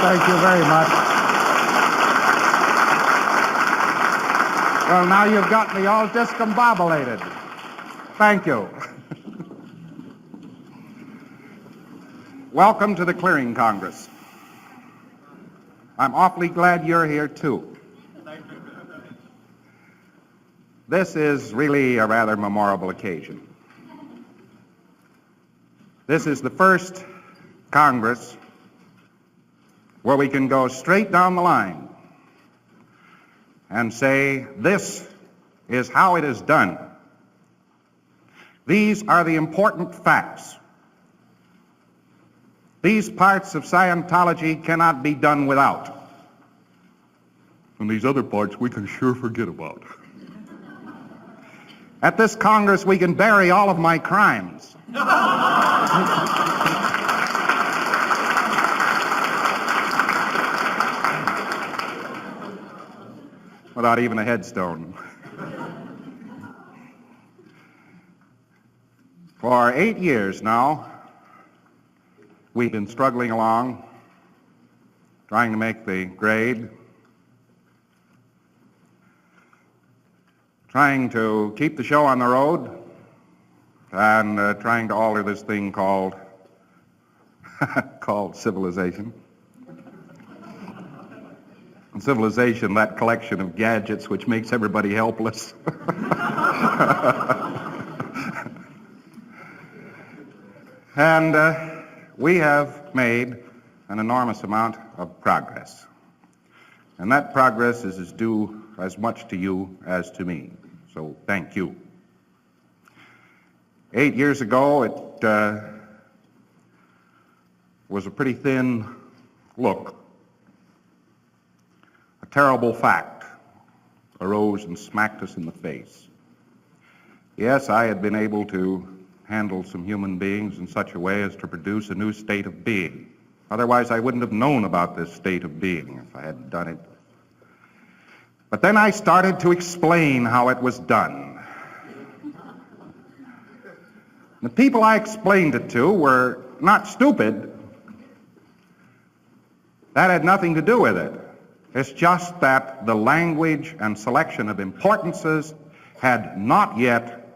Thank you very much. Well, now you've got me all discombobulated. Thank you. Welcome to the Clearing Congress. I'm awfully glad you're here, too. This is really a rather memorable occasion. This is the first Congress where we can go straight down the line and say, this is how it is done. These are the important facts. These parts of Scientology cannot be done without. And these other parts we can sure forget about. At this Congress, we can bury all of my crimes. Without even a headstone. For 8 years now, we've been struggling along, trying to make the grade, trying to keep the show on the road, and trying to alter this thing called civilization. And civilization, that collection of gadgets which makes everybody helpless. And we have made an enormous amount of progress. And that progress is due as much to you as to me. So thank you. 8 years ago, it was a pretty thin look. A terrible fact arose and smacked us in the face. Yes, I had been able to handle some human beings in such a way as to produce a new state of being. Otherwise, I wouldn't have known about this state of being if I hadn't done it. But then I started to explain how it was done. The people I explained it to were not stupid. That had nothing to do with it. It's just that the language and selection of importances had not yet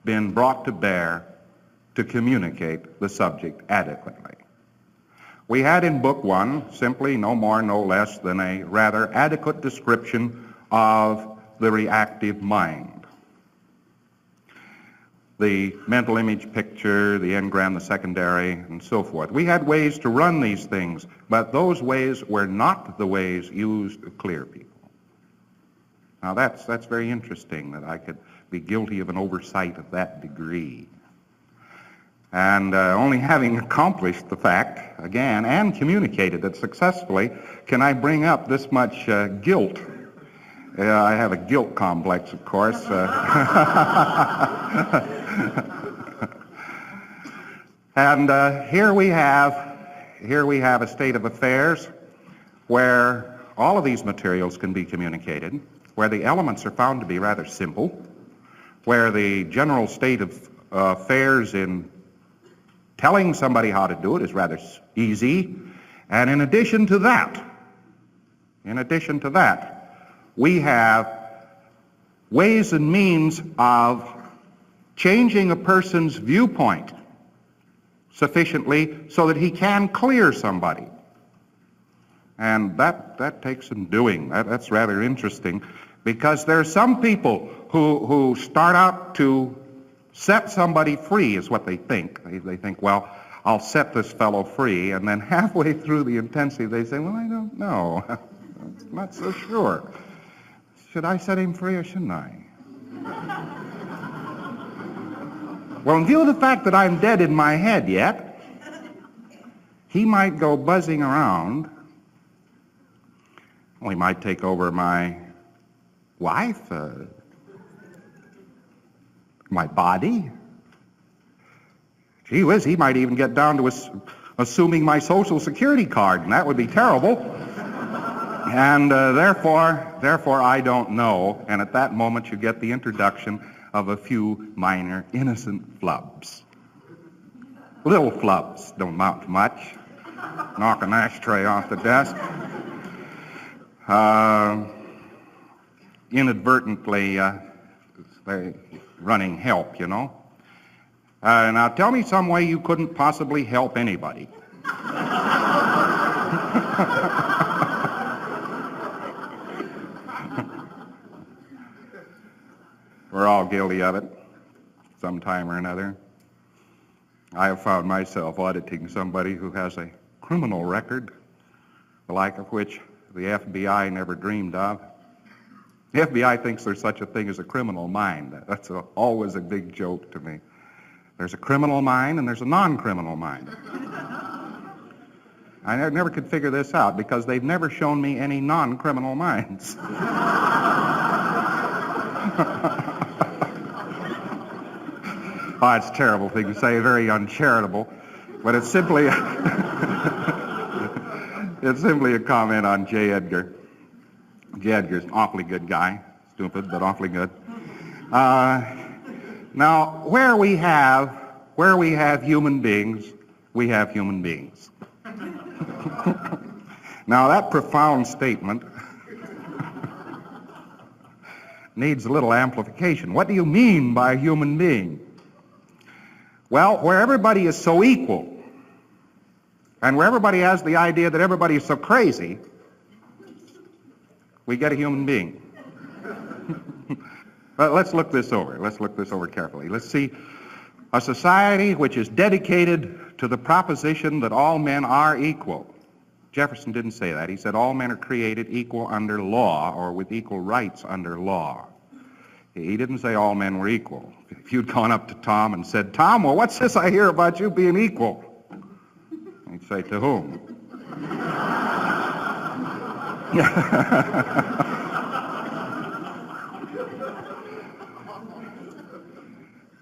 been brought to bear to communicate the subject adequately. We had in Book 1 simply no more, no less than a rather adequate description of the reactive mind. The mental image picture, the engram, the secondary, and so forth. We had ways to run these things, but those ways were not the ways used to clear people. Now that's very interesting that I could be guilty of an oversight of that degree. And only having accomplished the fact, again, and communicated it successfully, can I bring up this much guilt. I have a guilt complex, of course. And here we have a state of affairs where all of these materials can be communicated, where the elements are found to be rather simple, where the general state of affairs in telling somebody how to do it is rather easy, and in addition to that, we have ways and means of changing a person's viewpoint sufficiently so that he can clear somebody. And that takes some doing. That's rather interesting, because there are some people who start out to set somebody free is what they think. They think, well, I'll set this fellow free, and then halfway through the intensity they say, well, I don't know. I'm not so sure. Should I set him free or shouldn't I? Well, in view of the fact that I'm dead in my head yet, he might go buzzing around. Well, he might take over my wife, my body. Gee whiz, he might even get down to assuming my Social Security card, and that would be terrible. And therefore, I don't know. And at that moment, you get the introduction of a few minor innocent flubs. Little flubs don't amount to much. knock an ashtray off the desk. Inadvertently running help, you know. Now tell me some way you couldn't possibly help anybody. We're all guilty of it, sometime or another. I have found myself auditing somebody who has a criminal record, the like of which the FBI never dreamed of. The FBI thinks there's such a thing as a criminal mind. That's always a big joke to me. There's a criminal mind and there's a non-criminal mind. I never could figure this out because they've never shown me any non-criminal minds. Oh, it's a terrible thing to say, very uncharitable, but it's simply it's simply a comment on J. Edgar. J. Edgar's an awfully good guy, stupid, but awfully good. Now, where we have human beings, we have human beings. Now, that profound statement needs a little amplification. What do you mean by human being? Well, where everybody is so equal, and where everybody has the idea that everybody is so crazy, we get a human being. But let's look this over. Let's look this over carefully. Let's see a society which is dedicated to the proposition that all men are equal. Jefferson didn't say that. He said all men are created equal under law or with equal rights under law. He didn't say all men were equal. If you'd gone up to Tom and said, Tom, well, what's this I hear about you being equal? He'd say, to whom?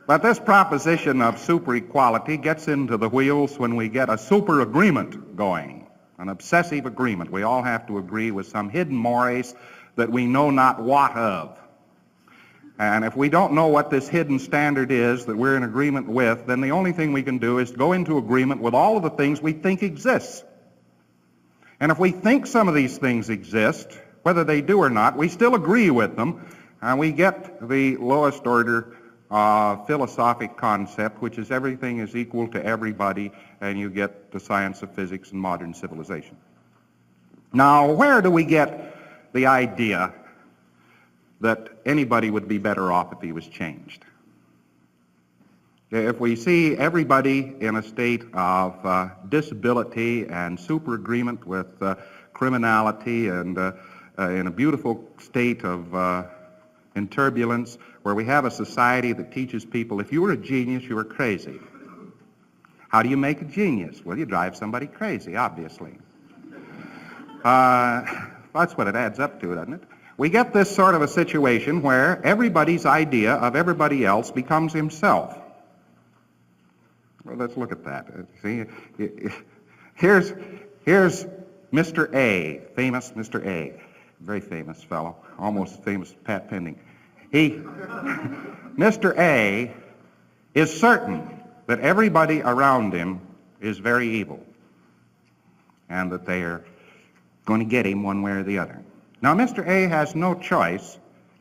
But this proposition of super equality gets into the wheels when we get a super agreement going, an obsessive agreement. We all have to agree with some hidden mores that we know not what of. And if we don't know what this hidden standard is that we're in agreement with, then the only thing we can do is go into agreement with all of the things we think exist. And if we think some of these things exist, whether they do or not, we still agree with them, and we get the lowest order philosophic concept, which is everything is equal to everybody, and you get the science of physics and modern civilization. Now, where do we get the idea that anybody would be better off if he was changed? If we see everybody in a state of disability and super agreement with criminality and in a beautiful state of in turbulence, where we have a society that teaches people if you were a genius, you were crazy. How do you make a genius? Well, you drive somebody crazy, obviously. That's what it adds up to, doesn't it? We get this sort of a situation where everybody's idea of everybody else becomes himself. Well, let's look at that. See, here's Mr. A, famous Mr. A, very famous fellow, almost as famous as Pat Pending. Mr. A is certain that everybody around him is very evil and that they are going to get him one way or the other. Now, Mr. A has no choice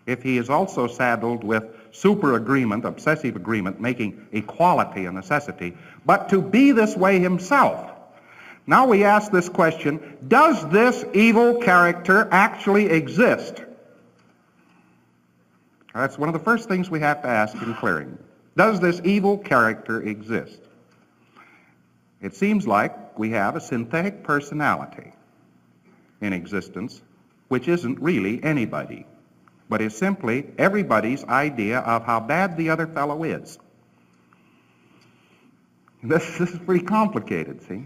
if he is also saddled with super agreement, obsessive agreement, making equality a necessity, but to be this way himself. Now we ask this question, does this evil character actually exist? That's one of the first things we have to ask in clearing. Does this evil character exist? It seems like we have a synthetic personality in existence which isn't really anybody, but is simply everybody's idea of how bad the other fellow is. This is pretty complicated, see?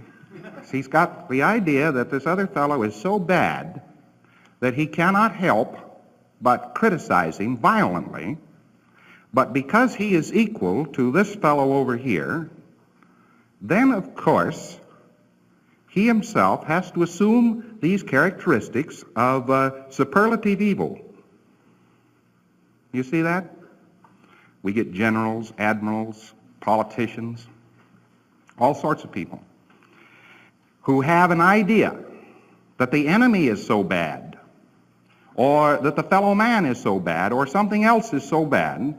He's got the idea that this other fellow is so bad that he cannot help but criticize him violently, but because he is equal to this fellow over here, then, of course, he himself has to assume these characteristics of superlative evil. You see that? We get generals, admirals, politicians, all sorts of people who have an idea that the enemy is so bad, or that the fellow man is so bad, or something else is so bad,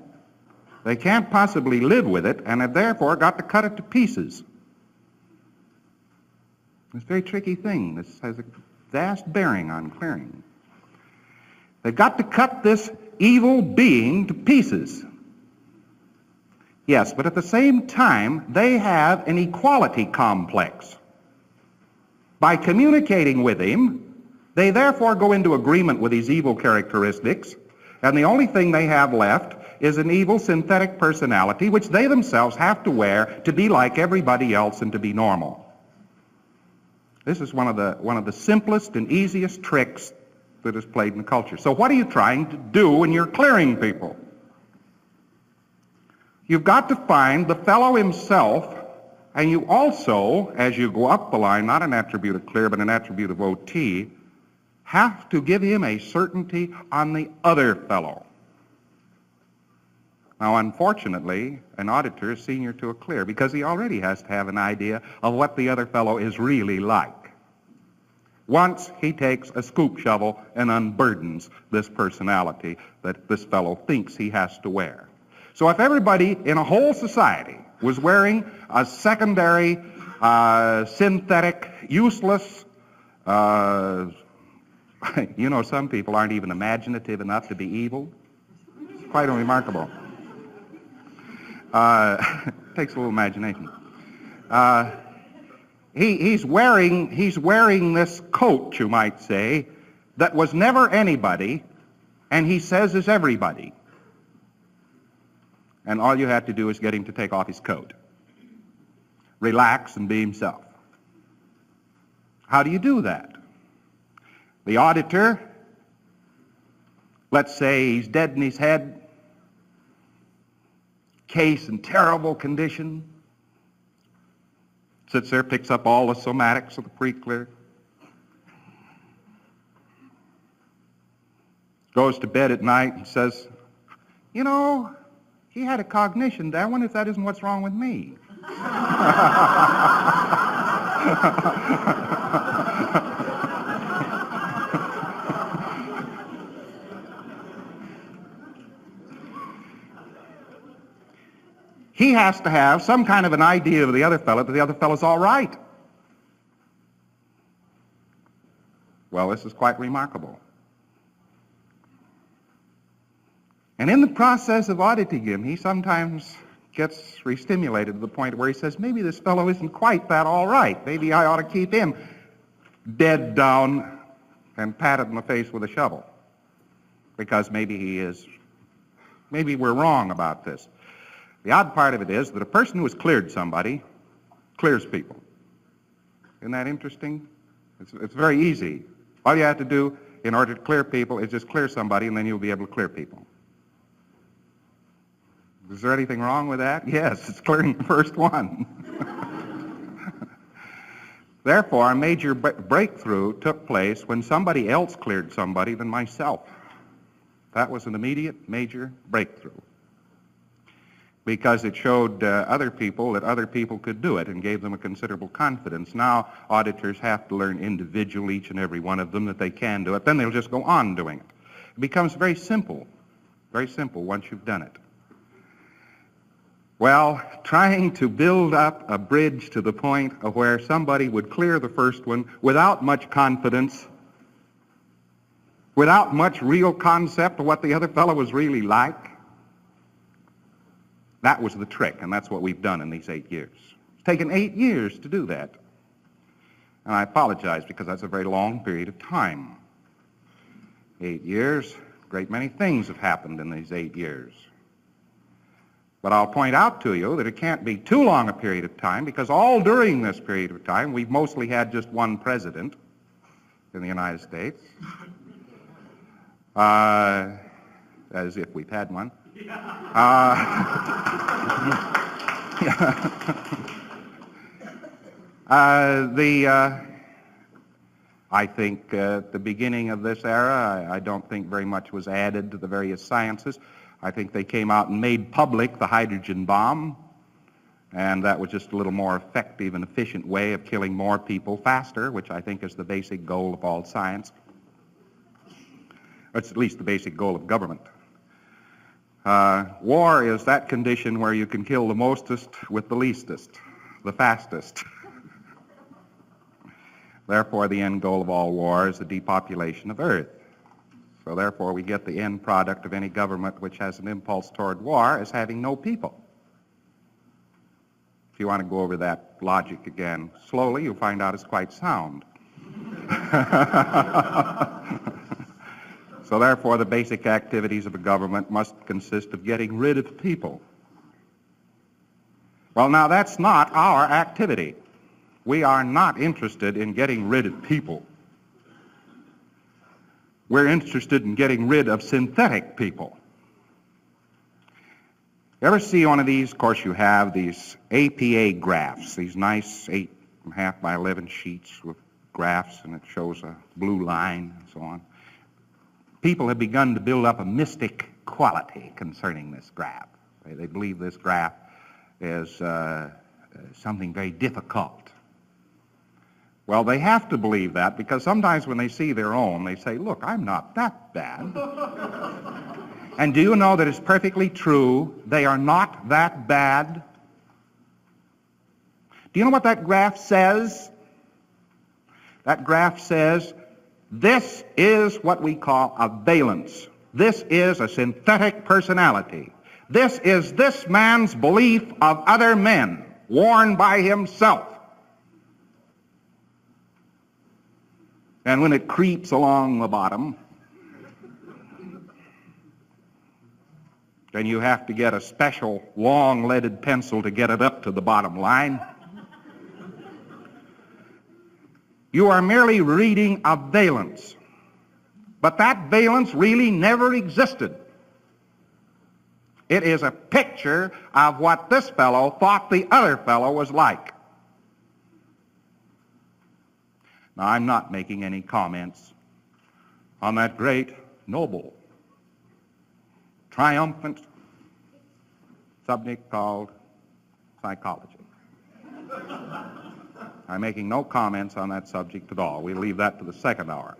they can't possibly live with it, and have therefore got to cut it to pieces. It's a very tricky thing. This has a vast bearing on clearing. They've got to cut this evil being to pieces. Yes, but at the same time, they have an equality complex. By communicating with him, they therefore go into agreement with his evil characteristics, and the only thing they have left is an evil synthetic personality which they themselves have to wear to be like everybody else and to be normal. This is one of the simplest and easiest tricks that is played in the culture. So what are you trying to do when you're clearing people? You've got to find the fellow himself, and you also, as you go up the line, not an attribute of clear, but an attribute of OT, have to give him a certainty on the other fellow. Now, unfortunately, an auditor is senior to a clear because he already has to have an idea of what the other fellow is really like. Once he takes a scoop shovel and unburdens this personality that this fellow thinks he has to wear. So if everybody in a whole society was wearing a secondary, synthetic, useless, some people aren't even imaginative enough to be evil. It's quite remarkable. Takes a little imagination. He's wearing this coat, you might say, that was never anybody, and he says is everybody. And all you have to do is get him to take off his coat. Relax and be himself. How do you do that? The auditor, let's say he's dead in his head, case in terrible condition, sits there, picks up all the somatics of the pre-clear, goes to bed at night and says, you know, he had a cognition. I wonder if that isn't what's wrong with me. He has to have some kind of an idea of the other fellow that the other fellow's all right. Well, this is quite remarkable. And in the process of auditing him, he sometimes gets re-stimulated to the point where he says, maybe this fellow isn't quite that all right. Maybe I ought to keep him dead down and patted in the face with a shovel. Because maybe he is, maybe we're wrong about this. The odd part of it is that a person who has cleared somebody clears people. Isn't that interesting? It's very easy. All you have to do in order to clear people is just clear somebody, and then you'll be able to clear people. Is there anything wrong with that? Yes, it's clearing the first one. Therefore, a major breakthrough took place when somebody else cleared somebody than myself. That was an immediate major breakthrough, because it showed other people that other people could do it and gave them a considerable confidence. Now auditors have to learn individually, each and every one of them, that they can do it. Then they'll just go on doing it. It becomes very simple once you've done it. Well, trying to build up a bridge to the point of where somebody would clear the first one without much confidence, without much real concept of what the other fellow was really like, that was the trick, and that's what we've done in these 8 years. It's taken 8 years to do that. And I apologize because that's a very long period of time. 8 years, a great many things have happened in these 8 years. But I'll point out to you that it can't be too long a period of time, because all during this period of time, we've mostly had just one president in the United States. As if we've had one. I think at the beginning of this era, I don't think very much was added to the various sciences. I think they came out and made public the hydrogen bomb, And that was just a little more effective and efficient way of killing more people faster, which I think is the basic goal of all science. It's at least the basic goal of government. War is that condition where you can kill the mostest with the leastest, the fastest. Therefore, the end goal of all war is the depopulation of Earth. So therefore, we get the end product of any government which has an impulse toward war as having no people. If you want to go over that logic again slowly, you'll find out it's quite sound. So therefore, the basic activities of a government must consist of getting rid of people. Well, now that's not our activity. We are not interested in getting rid of people. We're interested in getting rid of synthetic people. You ever see one of these? Of course, you have these APA graphs, these nice 8.5 by 11 sheets with graphs, and it shows a blue line and so on. People have begun to build up a mystic quality concerning this graph. They believe this graph is something very difficult. Well, they have to believe that because sometimes when they see their own, they say, look, I'm not that bad. And do you know that it's perfectly true? They are not that bad. Do you know what that graph says? That graph says, this is what we call a valence. This is a synthetic personality. This is this man's belief of other men, worn by himself. And when it creeps along the bottom, then you have to get a special long leaded pencil to get it up to the bottom line. You are merely reading a valence. But that valence really never existed. It is a picture of what this fellow thought the other fellow was like. Now, I'm not making any comments on that great, noble, triumphant subject called psychology. I'm making no comments on that subject at all. We'll leave that to the second hour.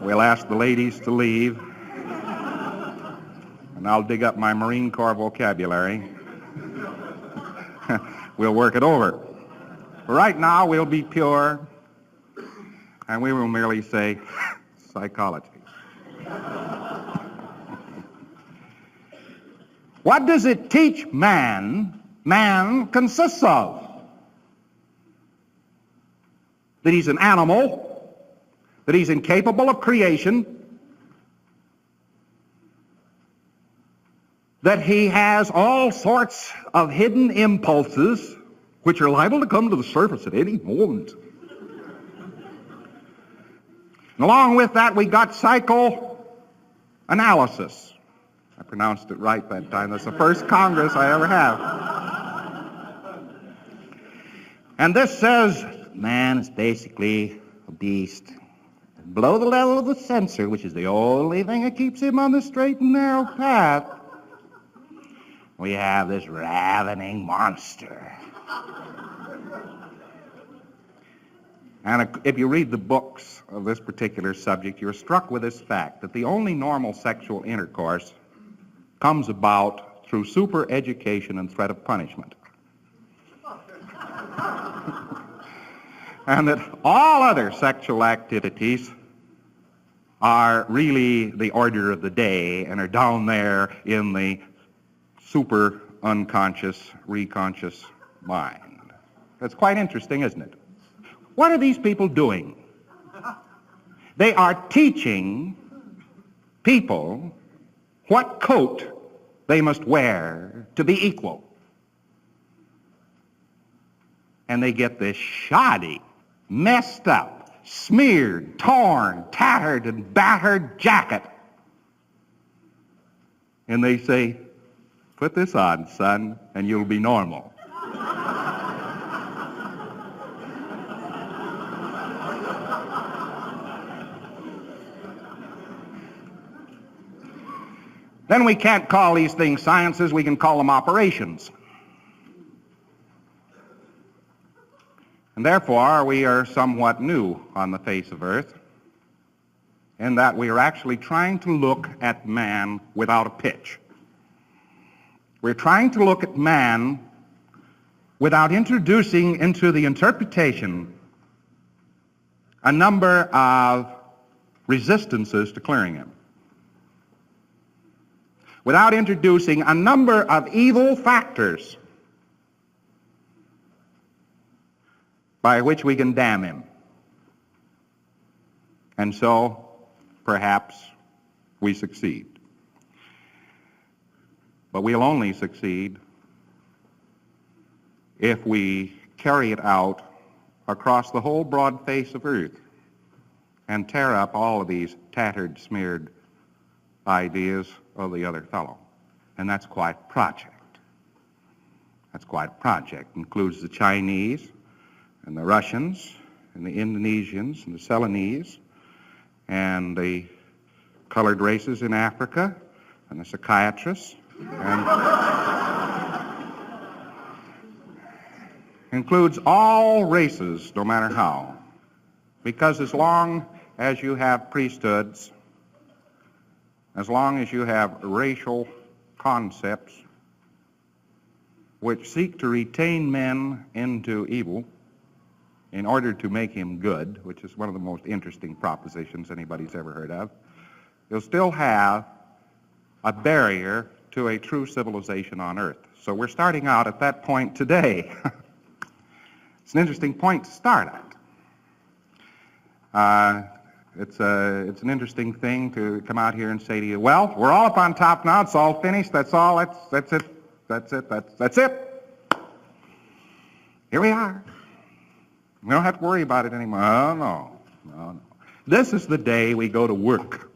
We'll ask the ladies to leave, and I'll dig up my Marine Corps vocabulary. We'll work it over. But right now, we'll be pure, and we will merely say psychology. What does it teach man? Man consists of. That he's an animal, that he's incapable of creation, that he has all sorts of hidden impulses which are liable to come to the surface at any moment. And along with that, we got psychoanalysis. I pronounced it right that time. That's the first Congress I ever have. And this says man is basically a beast. Below the level of the censor, which is the only thing that keeps him on the straight and narrow path, we have this ravening monster. And if you read the books of this particular subject, you're struck with this fact that the only normal sexual intercourse comes about through super education and threat of punishment. And that all other sexual activities are really the order of the day and are down there in the super unconscious, reconscious mind. That's quite interesting, isn't it? What are these people doing? They are teaching people what coat they must wear to be equal. And they get this shoddy, messed up, smeared, torn, tattered, and battered jacket. And they say, put this on, son, and you'll be normal. then we can't call these things sciences, we can call them operations. And therefore, we are somewhat new on the face of Earth, in that we are actually trying to look at man without a pitch. We're trying to look at man without introducing into the interpretation a number of resistances to clearing him, without introducing a number of evil factors by which we can damn him. And so, perhaps, we succeed. But we'll only succeed if we carry it out across the whole broad face of Earth and tear up all of these tattered, smeared ideas of the other fellow. And that's quite a project. That's quite a project. It includes the Chinese and the Russians and the Indonesians and the Ceylonese and the colored races in Africa and the psychiatrists and includes all races, no matter how. Because as long as you have priesthoods, as long as you have racial concepts which seek to retain men into evil in order to make him good, which is one of the most interesting propositions anybody's ever heard of, you'll still have a barrier to a true civilization on Earth. So we're starting out at that point today. It's an interesting point to start at. It's an interesting thing to come out here and say to you, well, we're all up on top now, it's all finished, that's all, that's it. Here we are. We don't have to worry about it anymore. Oh, no. This is the day we go to work.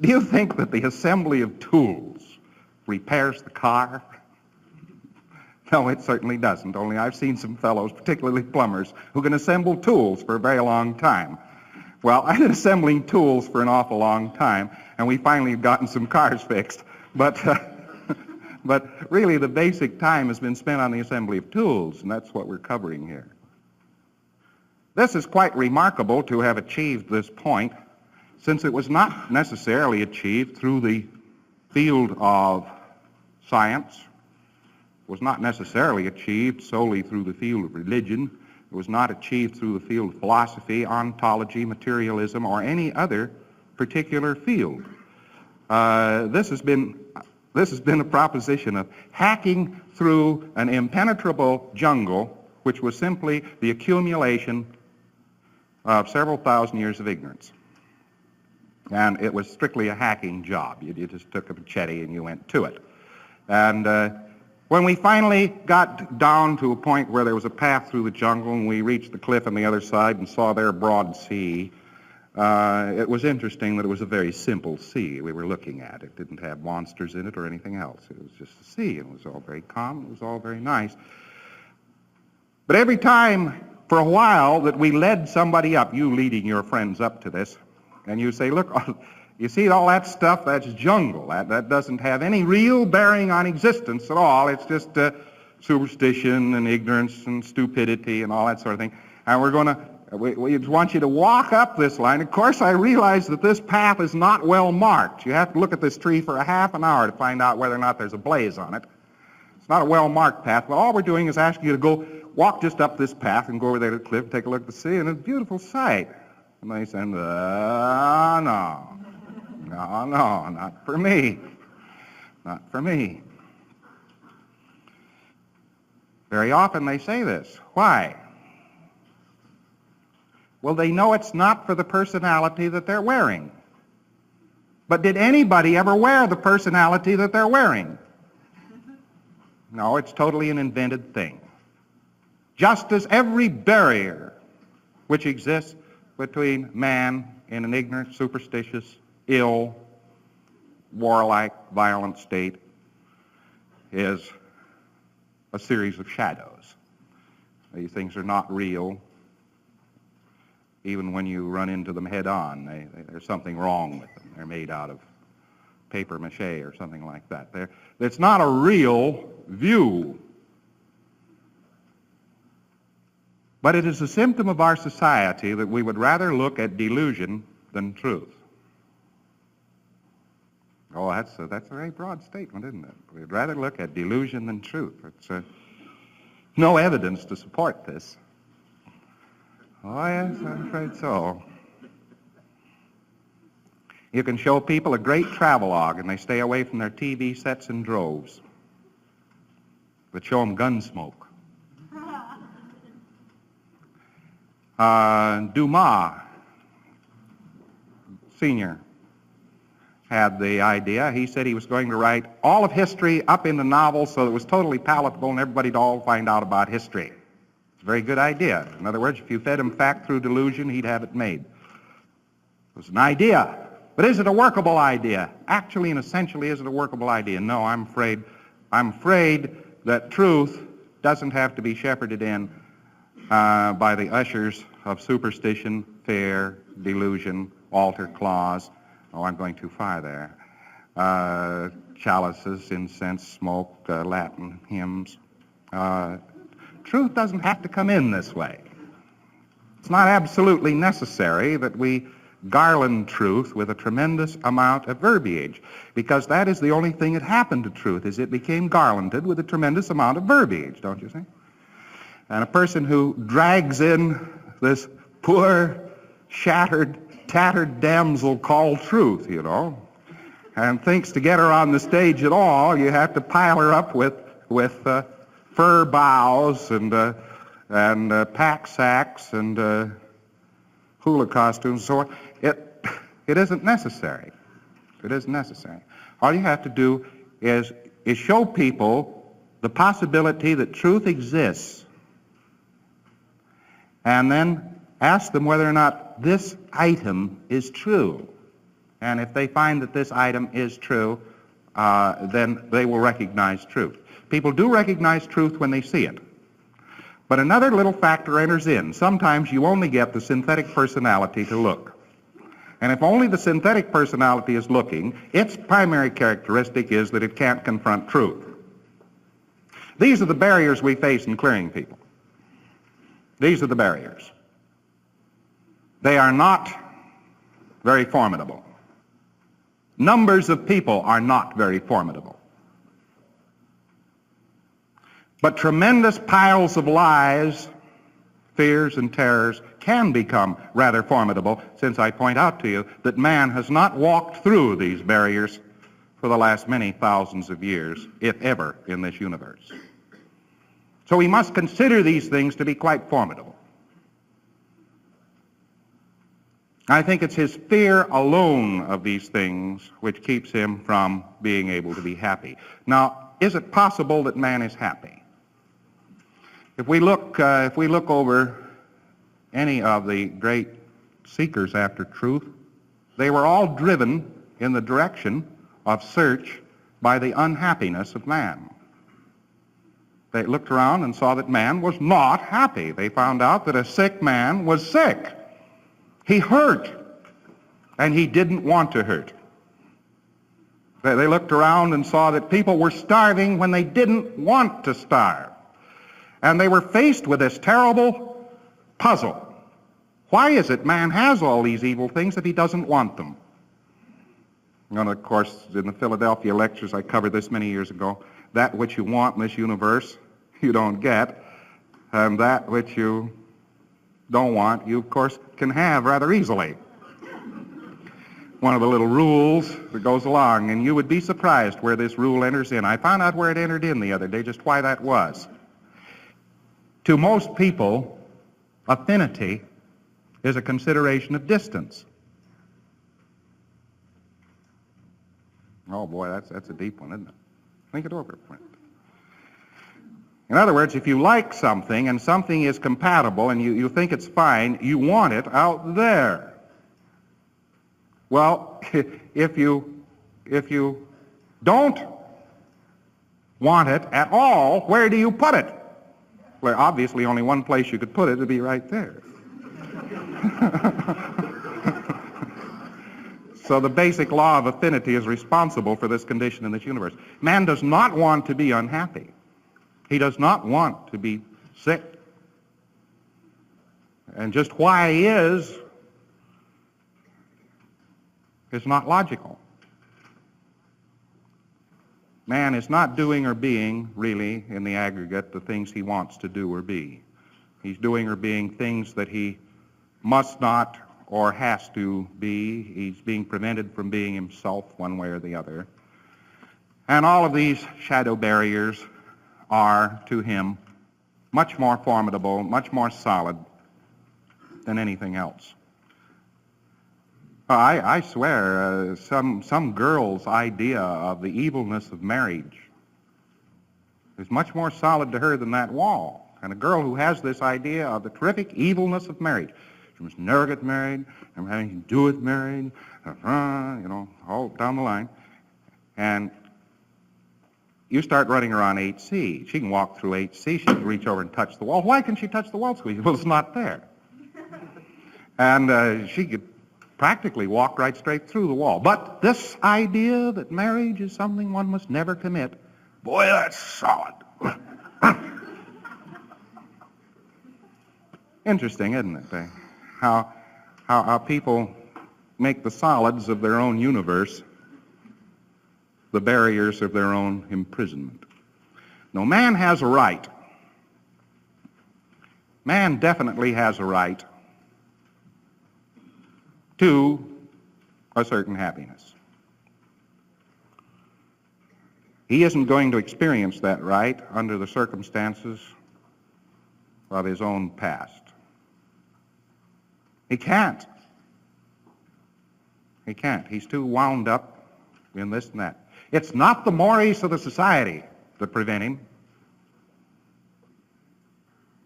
Do you think that the assembly of tools repairs the car? No, it certainly doesn't, only I've seen some fellows, particularly plumbers, who can assemble tools for a very long time. Well, I've been assembling tools for an awful long time, and we finally have gotten some cars fixed. But really, the basic time has been spent on the assembly of tools, and that's what we're covering here. This is quite remarkable to have achieved this point, since it was not necessarily achieved through the field of science. Was not necessarily achieved solely through the field of religion. It was not achieved through the field of philosophy, ontology, materialism, or any other particular field. This has been a proposition of hacking through an impenetrable jungle, which was simply the accumulation of several thousand years of ignorance. And it was strictly a hacking job. You just took a machete and you went to it. And when we finally got down to a point where there was a path through the jungle and we reached the cliff on the other side and saw their broad sea, it was interesting that it was a very simple sea we were looking at. It didn't have monsters in it or anything else. It was just a sea, and it was all very calm. It was all very nice. But every time, for a while, that we led somebody up, you leading your friends up to this, and you say, look, you see all that stuff, that's jungle. That doesn't have any real bearing on existence at all. It's just superstition and ignorance and stupidity and all that sort of thing. And we want you to walk up this line. Of course, I realize that this path is not well marked. You have to look at this tree for a half an hour to find out whether or not there's a blaze on it. It's not a well-marked path, but all we're doing is asking you to go walk just up this path and go over there to the cliff, take a look at the sea, and it's a beautiful sight. And they say, no, not for me. Not for me. Very often they say this. Why? Well, they know it's not for the personality that they're wearing. But did anybody ever wear the personality that they're wearing? No, it's totally an invented thing. Just as every barrier which exists between man in an ignorant, superstitious, ill, warlike, violent state is a series of shadows. These things are not real. even when you run into them head on. There's something wrong with them. They're made out of paper mache or something like that. It's not a real view. But it is a symptom of our society that we would rather look at delusion than truth. Oh, that's a very broad statement, isn't it? We'd rather look at delusion than truth. It's no evidence to support this. Oh, yes, I'm afraid so. You can show people a great travelogue and they stay away from their TV sets in droves. But show them Gunsmoke. Dumas, Sr., had the idea. He said he was going to write all of history up into novels so that it was totally palatable and everybody'd all find out about history. It's a very good idea. In other words, if you fed him fact through delusion, he'd have it made. It was an idea. But is it a workable idea? Actually and essentially, is it a workable idea? No, I'm afraid that truth doesn't have to be shepherded in by the ushers of superstition, fear, delusion, altar clause. Oh, I'm going too far there. Chalices, incense, smoke, Latin hymns. Truth doesn't have to come in this way. It's not absolutely necessary that we garland truth with a tremendous amount of verbiage, because that is the only thing that happened to truth, is it became garlanded with a tremendous amount of verbiage, don't you think? And a person who drags in this poor, shattered, tattered damsel called truth, you know, and thinks to get her on the stage at all, you have to pile her up with fur boughs and pack sacks and hula costumes and so on. It isn't necessary. It isn't necessary. All you have to do is show people the possibility that truth exists, and then ask them whether or not this item is true. And if they find that this item is true, then they will recognize truth. People do recognize truth when they see it. But another little factor enters in. Sometimes you only get the synthetic personality to look. And if only the synthetic personality is looking, its primary characteristic is that it can't confront truth. These are the barriers we face in clearing people. These are the barriers. They are not very formidable. Numbers of people are not very formidable. But tremendous piles of lies, fears, and terrors can become rather formidable, since I point out to you that man has not walked through these barriers for the last many thousands of years, if ever, in this universe. So we must consider these things to be quite formidable. I think it's his fear alone of these things which keeps him from being able to be happy. Now, is it possible that man is happy? If we look over any of the great seekers after truth, they were all driven in the direction of search by the unhappiness of man. They looked around and saw that man was not happy. They found out that a sick man was sick. He hurt, and he didn't want to hurt. They looked around and saw that people were starving when they didn't want to starve. And they were faced with this terrible puzzle. Why is it man has all these evil things if he doesn't want them? And of course, in the Philadelphia lectures, I covered this many years ago. That which you want in this universe, you don't get. And that which you don't want, you, of course, can have rather easily. One of the little rules that goes along, and you would be surprised where this rule enters in. I found out where it entered in the other day, just why that was. To most people, affinity is a consideration of distance. Oh boy, that's a deep one, isn't it? Think it over, friend. In other words, if you like something and something is compatible and you think it's fine, you want it out there. Well, if you don't want it at all, where do you put it? Well, obviously only one place you could put it would be right there. So the basic law of affinity is responsible for this condition in this universe. Man does not want to be unhappy. He does not want to be sick. And just why he is not logical. Man is not doing or being, really, in the aggregate, the things he wants to do or be. He's doing or being things that he must not or has to be. He's being prevented from being himself one way or the other. And all of these shadow barriers are, to him, much more formidable, much more solid than anything else. I swear, some girl's idea of the evilness of marriage is much more solid to her than that wall. And a girl who has this idea of the terrific evilness of marriage, she must never get married, never have anything to do with marriage, all down the line. And you start running her on 8C. She can walk through 8C. She can reach over and touch the wall. Why can she touch the wall, squeeze? Well, it's not there. And she could practically walk right straight through the wall. But this idea that marriage is something one must never commit, boy, that's solid. Interesting, isn't it? How people make the solids of their own universe the barriers of their own imprisonment. No, man has a right. Man definitely has a right to a certain happiness. He isn't going to experience that right under the circumstances of his own past. He can't. He can't. He's too wound up in this and that. It's not the mores of the society that prevent him.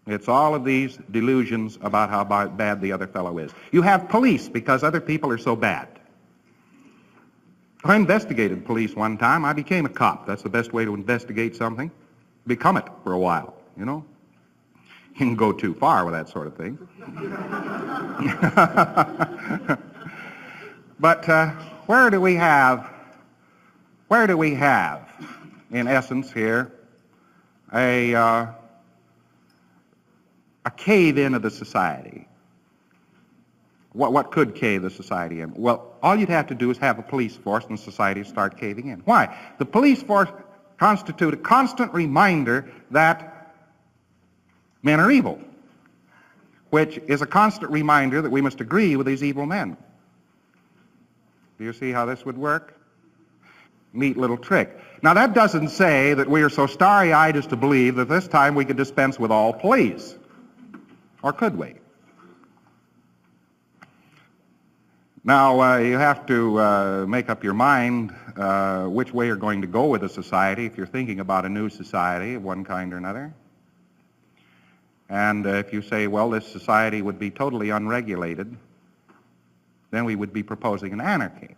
It's all of these delusions about how bad the other fellow is. You have police because other people are so bad. I investigated police one time. I became a cop. That's the best way to investigate something. Become it for a while, you know. You can go too far with that sort of thing. But where do we have, in essence here, a cave-in of the society? What could cave the society in? Well, all you'd have to do is have a police force and society start caving in. Why? The police force constitute a constant reminder that men are evil, which is a constant reminder that we must agree with these evil men. Do you see how this would work? Neat little trick. Now, that doesn't say that we are so starry-eyed as to believe that this time we could dispense with all police. Or could we? Now, you have to make up your mind which way you're going to go with the society if you're thinking about a new society of one kind or another. And if you say, well, this society would be totally unregulated, then we would be proposing an anarchy.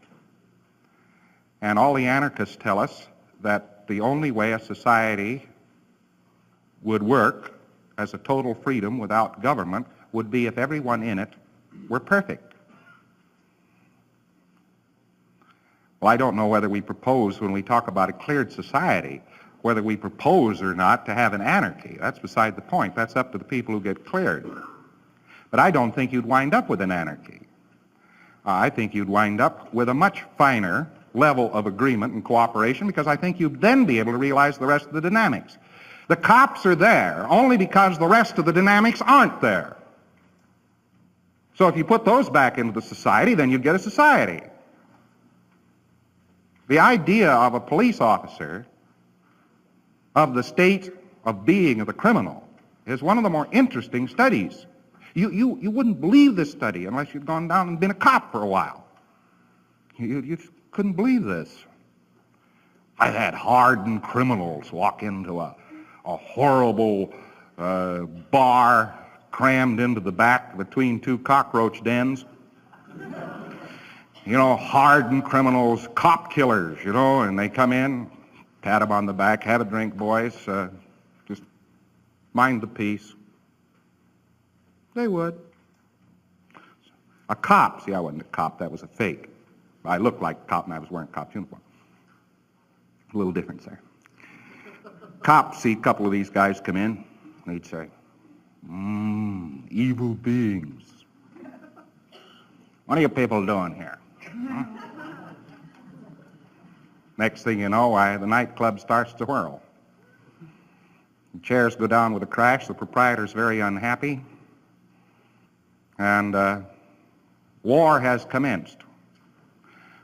And all the anarchists tell us that the only way a society would work as a total freedom without government would be if everyone in it were perfect. Well, I don't know whether we propose, when we talk about a cleared society, whether we propose or not to have an anarchy. That's beside the point. That's up to the people who get cleared. But I don't think you'd wind up with an anarchy. I think you'd wind up with a much finer level of agreement and cooperation, because I think you'd then be able to realize the rest of the dynamics. The cops are there only because the rest of the dynamics aren't there. So if you put those back into the society, then you'd get a society. The idea of a police officer, of the state of being of the criminal, is one of the more interesting studies. You wouldn't believe this study unless you'd gone down and been a cop for a while. You couldn't believe this. I've had hardened criminals walk into a horrible bar crammed into the back between two cockroach dens. You know, hardened criminals, cop killers, you know, and they come in, pat them on the back, have a drink, boys, just mind the peace. They would. A cop, see, I wasn't a cop, that was a fake. I looked like a cop and I was wearing a cop's uniform. A little difference there. Cops see a couple of these guys come in, and he'd say, evil beings. What are you people doing here? Huh? Next thing you know, the nightclub starts to whirl. The chairs go down with a crash. The proprietor's very unhappy. And war has commenced.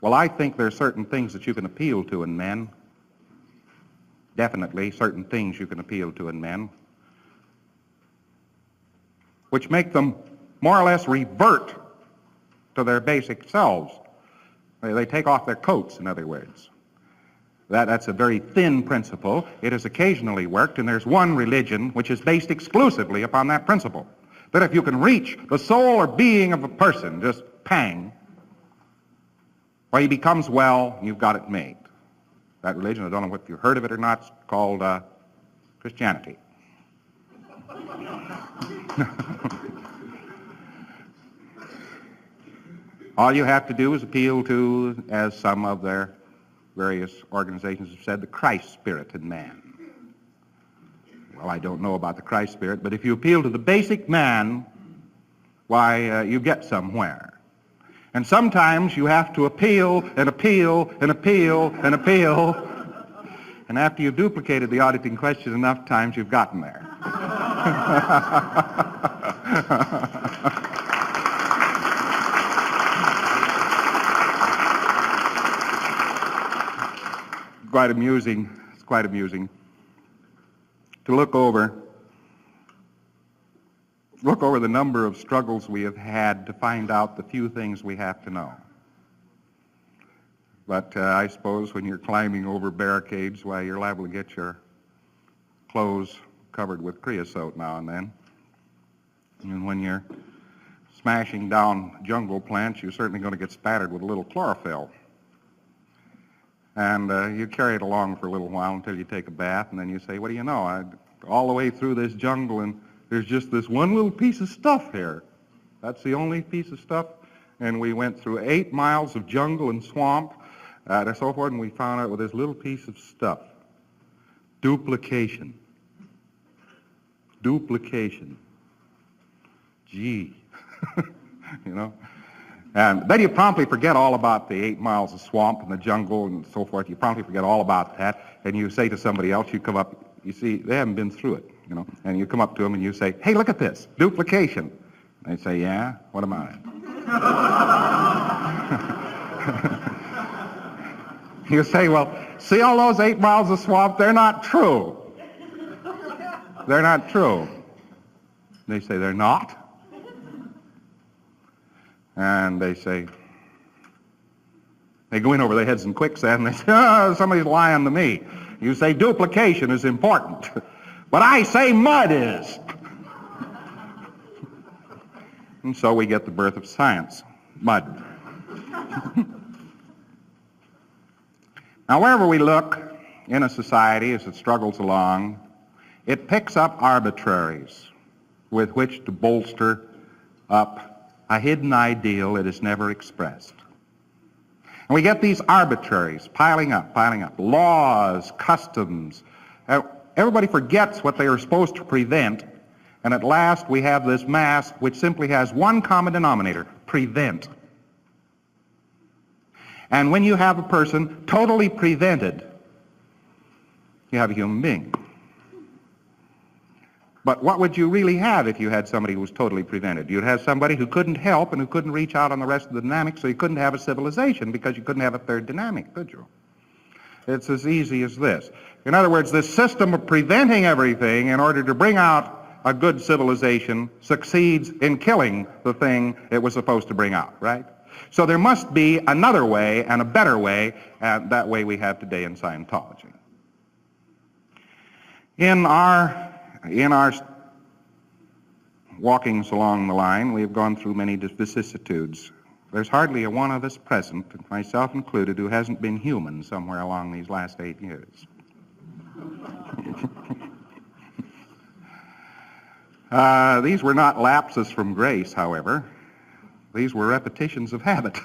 Well, I think there are certain things that you can appeal to in men. Definitely certain things you can appeal to in men, which make them more or less revert to their basic selves. They take off their coats, in other words. That's a very thin principle. It has occasionally worked, and there's one religion which is based exclusively upon that principle. That if you can reach the soul or being of a person, just pang, well, he becomes well, you've got it made. That religion, I don't know if you've heard of it or not, it's called Christianity. All you have to do is appeal to, as some of their various organizations have said, the Christ spirit in man. Well, I don't know about the Christ spirit, but if you appeal to the basic man, why, you get somewhere. And sometimes you have to appeal and appeal and appeal and appeal, and after you've duplicated the auditing question enough times, you've gotten there. Quite amusing. It's quite amusing to look over the number of struggles we have had to find out the few things we have to know. But I suppose when you're climbing over barricades, why, you're liable to get your clothes covered with creosote now and then. And when you're smashing down jungle plants, you're certainly going to get spattered with a little chlorophyll. And you carry it along for a little while until you take a bath, and then you say, what do you know, all the way through this jungle, and there's just this one little piece of stuff here. That's the only piece of stuff. And we went through 8 miles of jungle and swamp and so forth, and we found out with this little piece of stuff. Duplication. Duplication. Gee. You know? And then you promptly forget all about the 8 miles of swamp and the jungle and so forth. You promptly forget all about that, and you say to somebody else, you come up, you see, they haven't been through it, you know, and you come up to them and you say, hey, look at this, duplication. They say, yeah, what about it? You say, well, see all those 8 miles of swamp? They're not true. They're not true. They say, they're not? And they say, they go in over their heads in quicksand and they say, oh, somebody's lying to me. You say duplication is important, but I say mud is. And so we get the birth of science, mud. Now, wherever we look in a society as it struggles along, it picks up arbitraries with which to bolster up a hidden ideal it has never expressed. And we get these arbitraries piling up, laws, customs. Everybody forgets what they are supposed to prevent, and at last we have this mass which simply has one common denominator: prevent. And when you have a person totally prevented, you have a human being. But what would you really have if you had somebody who was totally prevented? You'd have somebody who couldn't help and who couldn't reach out on the rest of the dynamics, so you couldn't have a civilization because you couldn't have a third dynamic, could you? It's as easy as this. In other words, this system of preventing everything in order to bring out a good civilization succeeds in killing the thing it was supposed to bring out, right? So there must be another way and a better way, and that way we have today in Scientology. In our walkings along the line, we have gone through many vicissitudes. There's hardly a one of us present, myself included, who hasn't been human somewhere along these last 8 years. These were not lapses from grace, however. These were repetitions of habit.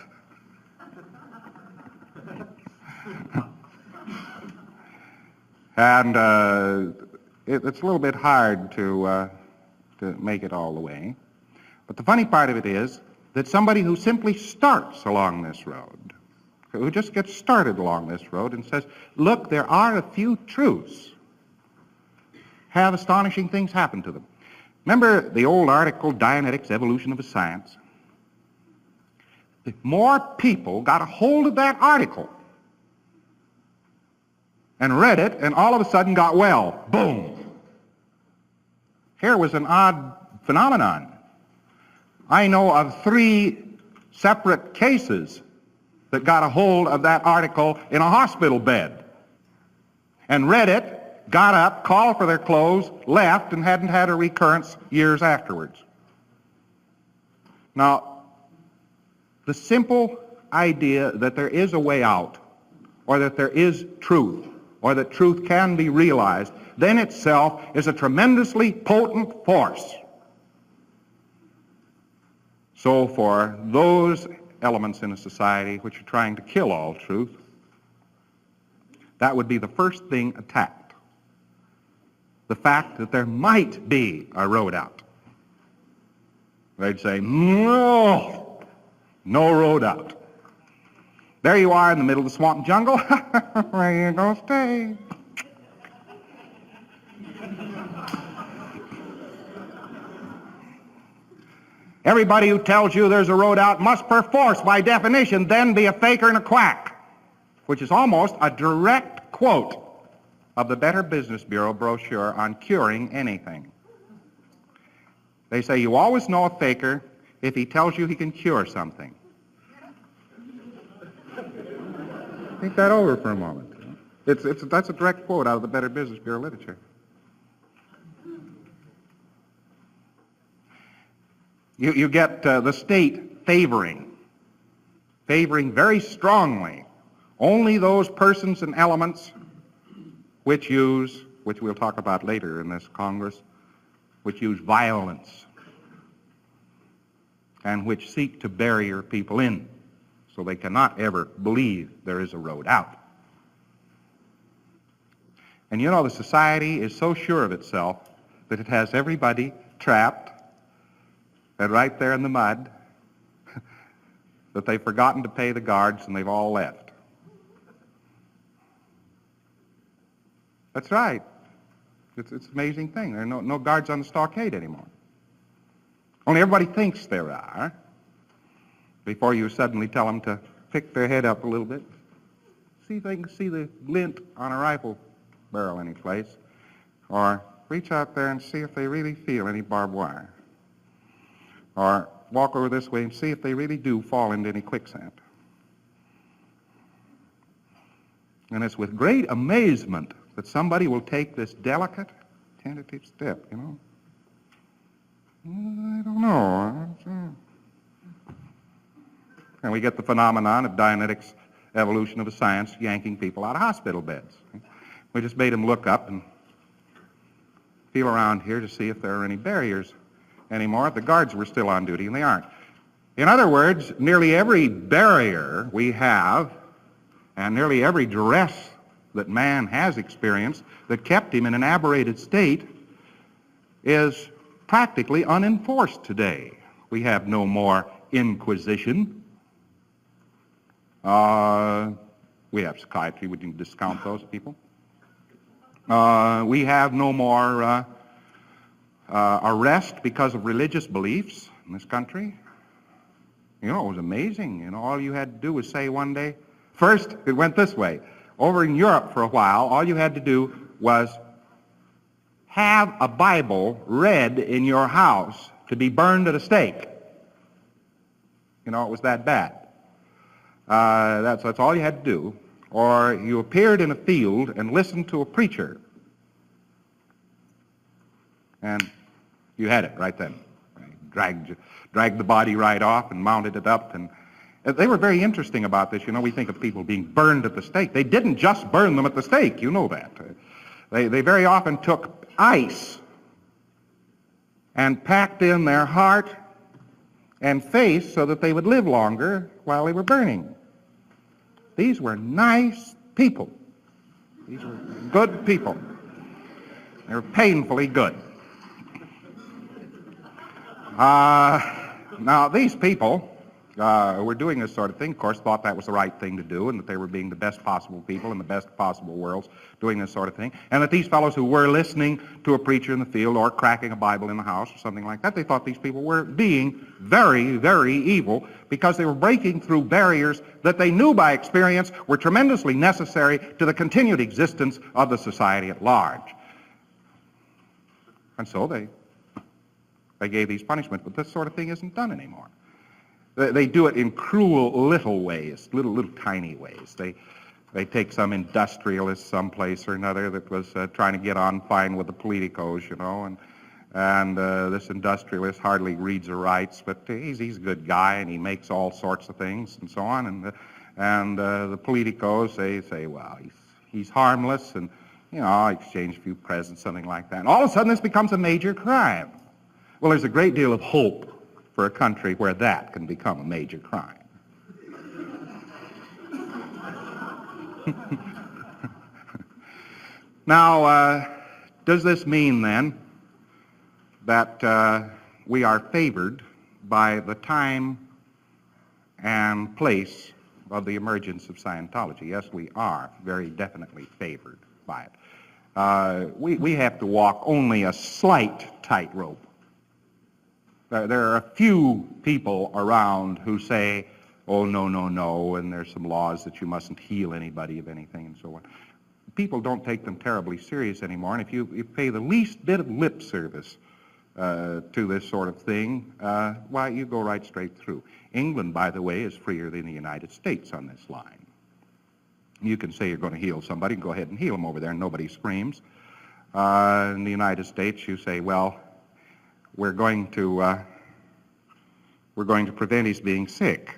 And it's a little bit hard to make it all the way. But the funny part of it is that somebody who simply starts along this road, who just gets started along this road and says, look, there are a few truths, have astonishing things happen to them. Remember the old article, Dianetics, Evolution of a Science? More people got a hold of that article and read it, and all of a sudden got well. Boom. Here was an odd phenomenon. I know of 3 separate cases that got a hold of that article in a hospital bed and read it, got up, called for their clothes, left, and hadn't had a recurrence years afterwards. Now, the simple idea that there is a way out, or that there is truth, or that truth can be realized, then itself is a tremendously potent force. So for those elements in a society which are trying to kill all truth, that would be the first thing attacked. The fact that there might be a road out. They'd say, no road out. There you are in the middle of the swamp jungle. Where you gonna stay? Everybody who tells you there's a road out must perforce, by definition, then be a faker and a quack, which is almost a direct quote of the Better Business Bureau brochure on curing anything. They say you always know a faker if he tells you he can cure something. Think that over for a moment. That's a direct quote out of the Better Business Bureau literature. You get the state favoring very strongly only those persons and elements which we'll talk about later in this Congress, which use violence and which seek to barrier people in so they cannot ever believe there is a road out. And you know, the society is so sure of itself that it has everybody trapped and right there in the mud that they've forgotten to pay the guards and they've all left. That's right. It's an amazing thing. There are no guards on the stockade anymore. Only everybody thinks there are before you suddenly tell them to pick their head up a little bit. See if they can see the glint on a rifle barrel any place. Or reach out there and see if they really feel any barbed wire. Or walk over this way and see if they really do fall into any quicksand. And it's with great amazement that somebody will take this delicate, tentative step, you know. I don't know. And we get the phenomenon of Dianetics, Evolution of a Science, yanking people out of hospital beds. We just made them look up and feel around here to see if there are any barriers anymore. The guards were still on duty, and they aren't. In other words, nearly every barrier we have, and nearly every duress that man has experienced that kept him in an aberrated state, is practically unenforced today. We have no more inquisition. We have psychiatry. We can discount those people. We have no more arrest because of religious beliefs in this country. You know, it was amazing. You know, all you had to do was say one day, first it went this way. Over in Europe for a while, all you had to do was have a Bible read in your house to be burned at a stake. You know, it was that bad. That's all you had to do. Or you appeared in a field and listened to a preacher. And you had it right then. Dragged the body right off and mounted it up. And they were very interesting about this. You know, we think of people being burned at the stake. They didn't just burn them at the stake. You know that. They very often took ice and packed in their heart and face so that they would live longer while they were burning. These were nice people. These were good people. They were painfully good. Now, these people were doing this sort of thing, of course, thought that was the right thing to do, and that they were being the best possible people in the best possible worlds doing this sort of thing, and that these fellows who were listening to a preacher in the field or cracking a Bible in the house or something like that, they thought these people were being very, very evil because they were breaking through barriers that they knew by experience were tremendously necessary to the continued existence of the society at large. And so they gave these punishments, but this sort of thing isn't done anymore. They do it in cruel little ways, little tiny ways. They take some industrialist someplace or another that was trying to get on fine with the politicos, you know, and this industrialist hardly reads or writes, but he's a good guy and he makes all sorts of things and so on. And the politicos, they say, well, he's harmless, and you know, I'll exchange a few presents, something like that. And all of a sudden, this becomes a major crime. Well, there's a great deal of hope for a country where that can become a major crime. Now, does this mean then that we are favored by the time and place of the emergence of Scientology? Yes, we are very definitely favored by it. We have to walk only a slight tightrope. There are a few people around who say, oh, no, and there's some laws that you mustn't heal anybody of anything and so on. People don't take them terribly serious anymore, and if you pay the least bit of lip service to this sort of thing, why, you go right straight through. England, by the way, is freer than the United States on this line. You can say you're going to heal somebody, go ahead and heal them over there, and nobody screams. In the United States, you say, well, we're going to prevent his being sick,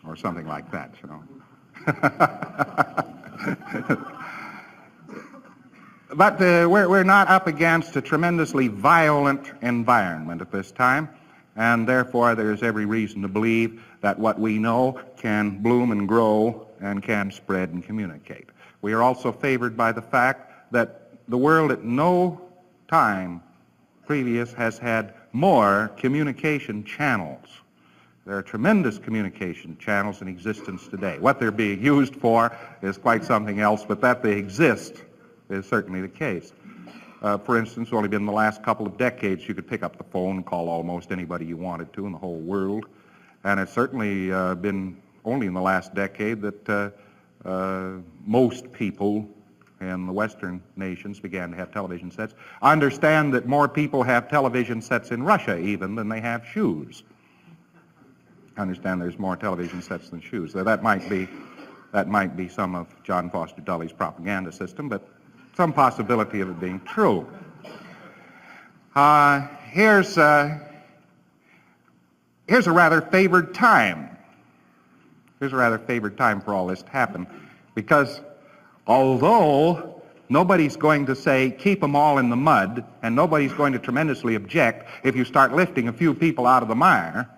or something like that, you know. But we're not up against a tremendously violent environment at this time, and therefore there's every reason to believe that what we know can bloom and grow and can spread and communicate. We are also favored by the fact that the world at no time previous has had more communication channels. There are tremendous communication channels in existence today. What they're being used for is quite something else, but that they exist is certainly the case. For instance, only been in the last couple of decades you could pick up the phone and call almost anybody you wanted to in the whole world. And it's certainly been only in the last decade that most people in the Western nations began to have television sets. I understand that more people have television sets in Russia even than they have shoes. I understand there's more television sets than shoes. So that might be some of John Foster Dully's propaganda system, but some possibility of it being true. Here's a rather favored time. Here's a rather favored time for all this to happen, because although nobody's going to say keep them all in the mud, and nobody's going to tremendously object if you start lifting a few people out of the mire,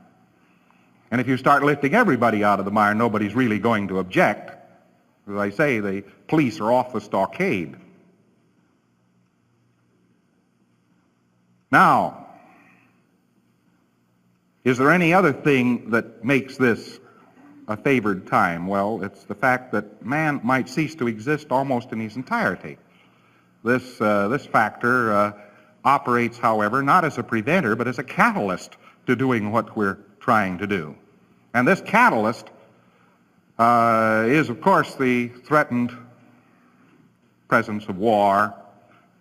and if you start lifting everybody out of the mire, nobody's really going to object. As I say, the police are off the stockade. Now, is there any other thing that makes this a favored time? Well, it's the fact that man might cease to exist almost in his entirety. This factor operates, however, not as a preventer, but as a catalyst to doing what we're trying to do. And this catalyst is, of course, the threatened presence of war,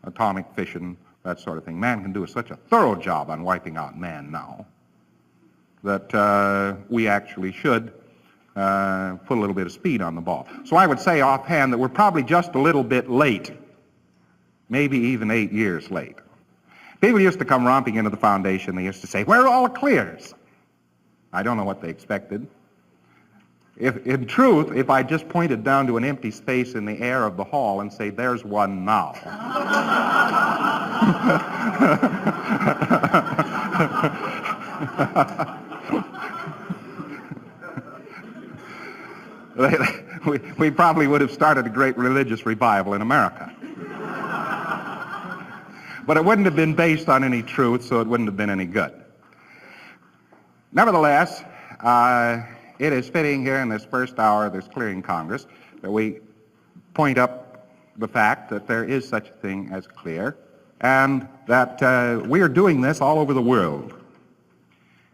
atomic fission, that sort of thing. Man can do such a thorough job on wiping out man now that we actually should put a little bit of speed on the ball. So I would say offhand that we're probably just a little bit late, maybe even 8 years late. People used to come romping into the foundation. They used to say, where are all the clears? I don't know what they expected. In truth, if I just pointed down to an empty space in the air of the hall and say, there's one now. we probably would have started a great religious revival in America. But it wouldn't have been based on any truth, so it wouldn't have been any good. Nevertheless, it is fitting here in this first hour of this clearing Congress that we point up the fact that there is such a thing as clear, and that we are doing this all over the world.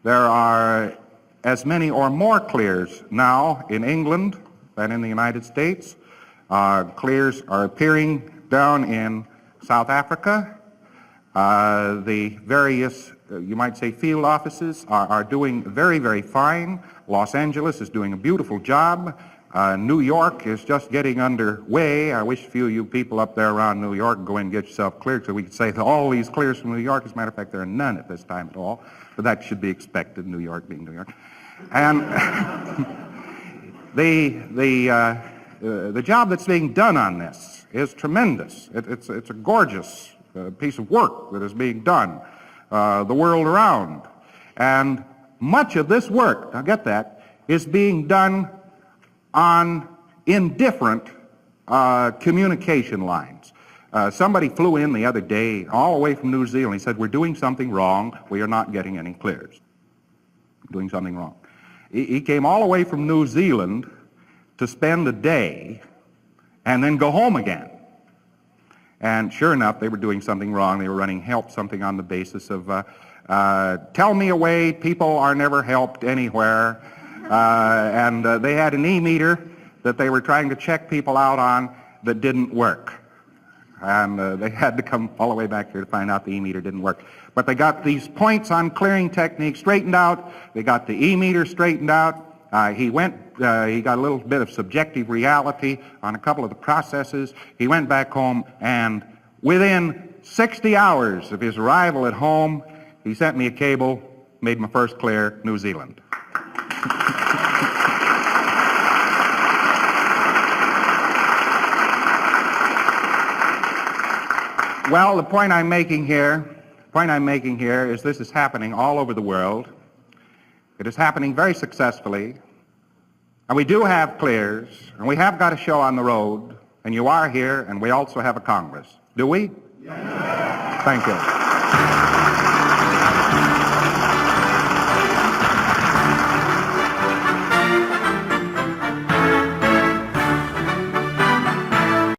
There are as many or more clears now in England than in the United States. Clears are appearing down in South Africa. The various, you might say, field offices are doing very, very fine. Los Angeles is doing a beautiful job. New York is just getting underway. I wish a few of you people up there around New York go in and get yourself cleared so we could say that all these clears from New York. As a matter of fact, there are none at this time at all, but that should be expected, New York being New York. And the job that's being done on this is tremendous. It's a gorgeous piece of work that is being done the world around. And much of this work, now get that, is being done in different communication lines. Somebody flew in the other day all the way from New Zealand. He said, we're doing something wrong. We are not getting any clears. Doing something wrong. He came all the way from New Zealand to spend a day and then go home again. And sure enough, they were doing something wrong. They were running help something on the basis of, tell me away, people are never helped anywhere. And they had an e-meter that they were trying to check people out on that didn't work. And they had to come all the way back here to find out the e-meter didn't work. But they got these points on clearing technique straightened out. They got the e-meter straightened out. He got a little bit of subjective reality on a couple of the processes. He went back home, and within 60 hours of his arrival at home, he sent me a cable, made my first clear, New Zealand. Well, the point I'm making here is this is happening all over the world. It is happening very successfully. And we do have clears, and we have got a show on the road, and you are here, and we also have a Congress. Do we? Yes. Thank you.